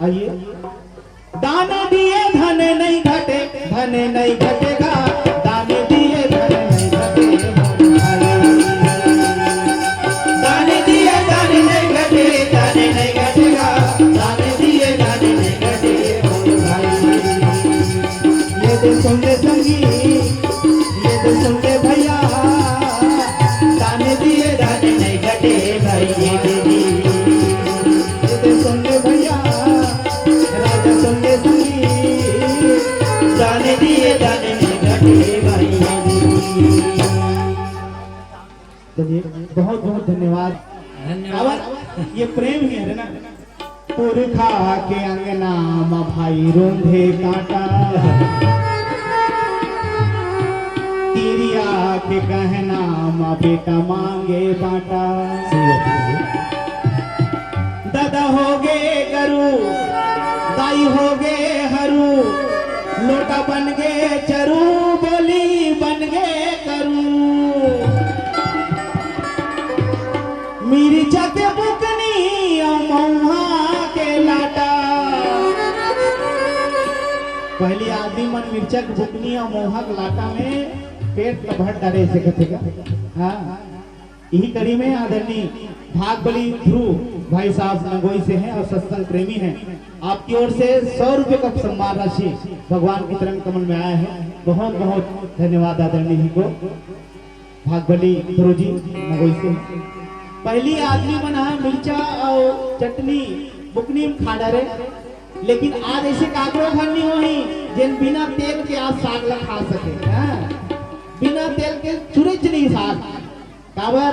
आइए। दान दिए धन नहीं घटे, धन नहीं घटेगा, दान दिए धन नहीं घटे मोर भाई। दान दिए धन नहीं घटे, धन नहीं घटेगा, दान दिए धन नहीं घटे मोर भाई। ये तो सुन ले संगी, ये तो सुन ले भैया, दान दिए धन नहीं घटे भाई। ये तो सुन ले भैया, राजा सुन ले संगी, दान दिए धन नहीं घटे भाई। चलिए बहुत बहुत धन्यवाद। धन्यवाद। ये प्रेम ही है ना। पुरखा के अंगना में भाई रोंधे कांटा, तिरिया के गहना माँ बेटा मांगे बाटा। दादा हो गे गरु, दाई हो गे हरू, लोटा बन गे चरू, बोली बन गे करू। मिर्चा के बुकनी और मऊहा के लाटा। पहली आदमी मन मिर्चा के बुकनी और मऊहा के लाटा में पेट भर डरे से कथेगा। हाँ, यही कड़ी में आदरणीय भागबली ध्रुव भाई साहब नगोई से हैं और सत्संग प्रेमी हैं। आपकी ओर से 100 रुपए का सम्मान राशि भगवान की तरंग कमल में आया है। बहुत बहुत धन्यवाद आदरणीय जी को, भागबली ध्रुव जी नगोई से। पहली आदमी बना मिर्चा और चटनी बुकनी में खा डरे, लेकिन आज ऐसे काकरो घर नहीं होही जिन बिना तेल के आज साग ला खा सके। हाँ? बिना तेल के चुरे चली साग काबर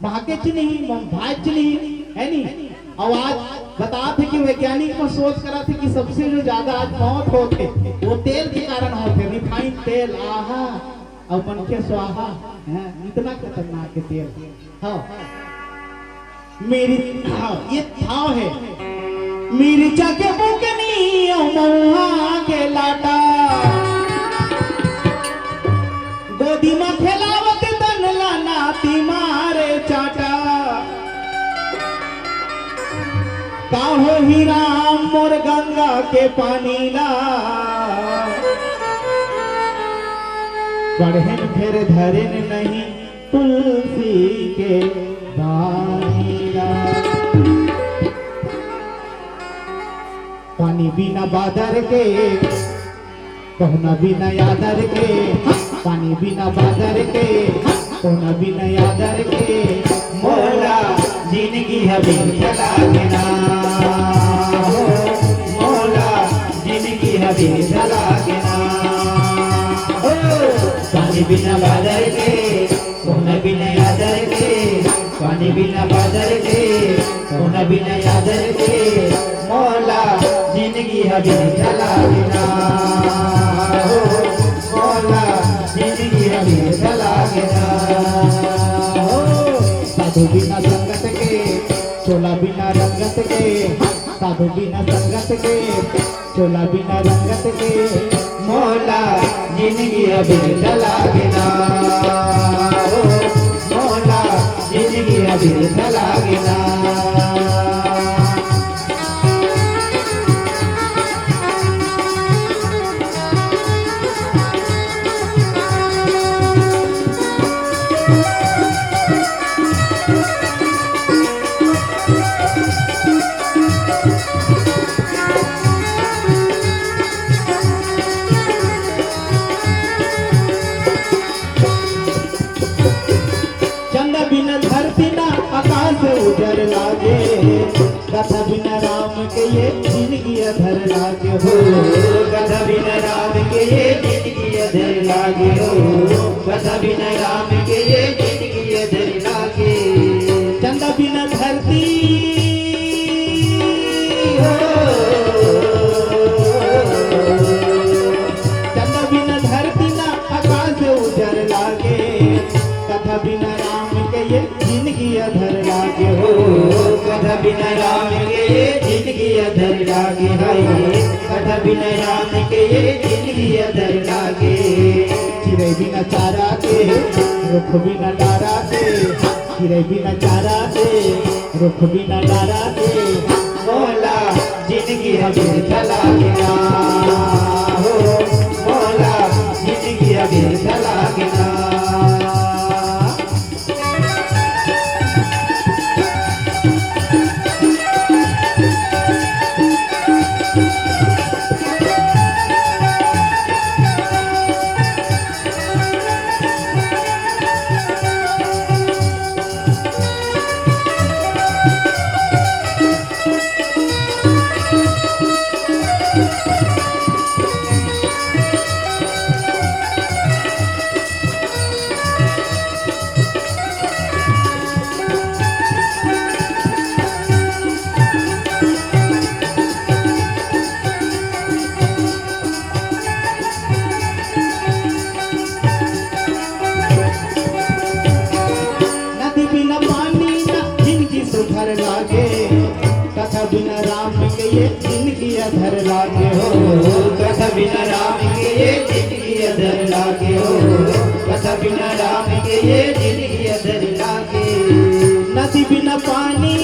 भागे चली भाई चली है नहीं। और आज बता थे कि वैज्ञानिक को सोच करा थे कि सबसे जो ज्यादा आज मौत होते वो तेल के कारण होते, रिफाइंड तेल। आहा और मन के स्वाहा है, इतना खतरनाक है तेल। हाँ मेरी ये थाव है मिर्चा के बुकनी और मऊहा के लाटा। गोदी में खेलावत तनला नाती मारे चाटा। काहो ही राम मोर गंगा के पानी ला, बढ़न फिर धरन नहीं तुलसी के दानी ला। पानी बिना बादर के, कहना बिना यादर के, पानी बिना बादर के, कहना बिना यादर के। मोला जिंदगी हबी चला के ना, मोला जिंदगी हबी चला के ना। पानी बिना बादर के, कहना बिना यादर के, पानी बिना बादर के, कहना बिना यादर के। मोला जिंदगी हबी चला के ना, मोला जिंदगी हबी चला के ना। साधु बिना संगत के, चोला बिना रंगत के, साधु बिना संगत के, चोला बिना रंगत के। मोला जिंदगी हबी चला के ना, मोला जिंदगी हबी चला के ना। उजर लागे, कथा बिना राम के ये जिंदगी अधर लागे हो। कथा बिना राम के ये जिंदगी अधर लागे हो, कथा बिना राम के ये जिंदगी अधर लागे। चंदा बिना धरती हो, चंदा बिना धरती ना आकाश उजर लागे। कथा बिना राम के ये जिंदगी अधर लागे हो, कथा बिना राम के ये जिंदगी अधर लागे। हाय कथा बिना राम के ये जिंदगी अधर लागे। चिड़ै बिना चारा के, रुख बिना डारा के, चिड़ै बिना चारा के, रुख बिना डारा के। मोला व्यर्थ लागेना हो मोला जिंदगी व्यर्थ लागेना सुधर लागे कथा बिना राम के ये जिंदगी अधर लागे हो कथा बिना राम के ये जिंदगी अधर लागे हो कथा बिना राम के ये जिंदगी अधर लागे नदी बिना पानी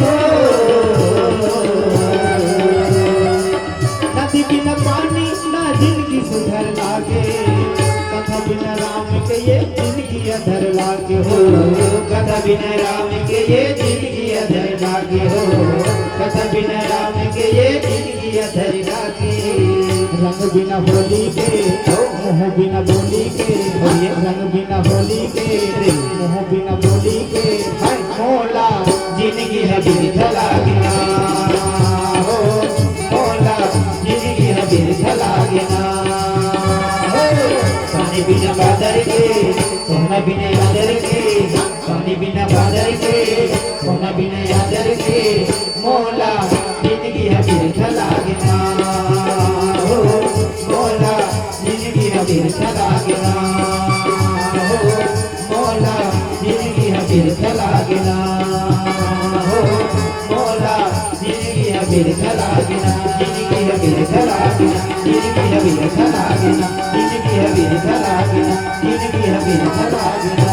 हो नदी बिना पानी ना जिंदगी सुधर लागे कथा बिना राम के ये जिंदगी अधर लागे हो कथा बिना राम के ये जिंदगी अधर लागे हो कथा बिना राम के ये जिंदगी अधर लागे रंग बिना होली के मोह बिना बोली के रंग बिना होली के मोह बिना बोली के हाय मोला जिंदगी है व्यर्थ लागेना हो मोला जिंदगी है व्यर्थ लागेना पानी बिना बादल के सोना बिना यादर के पानी बिना बादल के सोना बिना यादर के मोला जिंदगी है व्यर्थ लागेना हो मोला जिंदगी है व्यर्थ लागेना हो मोला जिंदगी है व्यर्थ लागेना हो मोला जिंदगी है व्यर्थ लागेना जिंदगी है व्यर्थ लागेना जिंदगी है व्यर्थ लागेना जिंदगी है व्यर्थ लागेना जिंदगी है व्यर्थ लागेना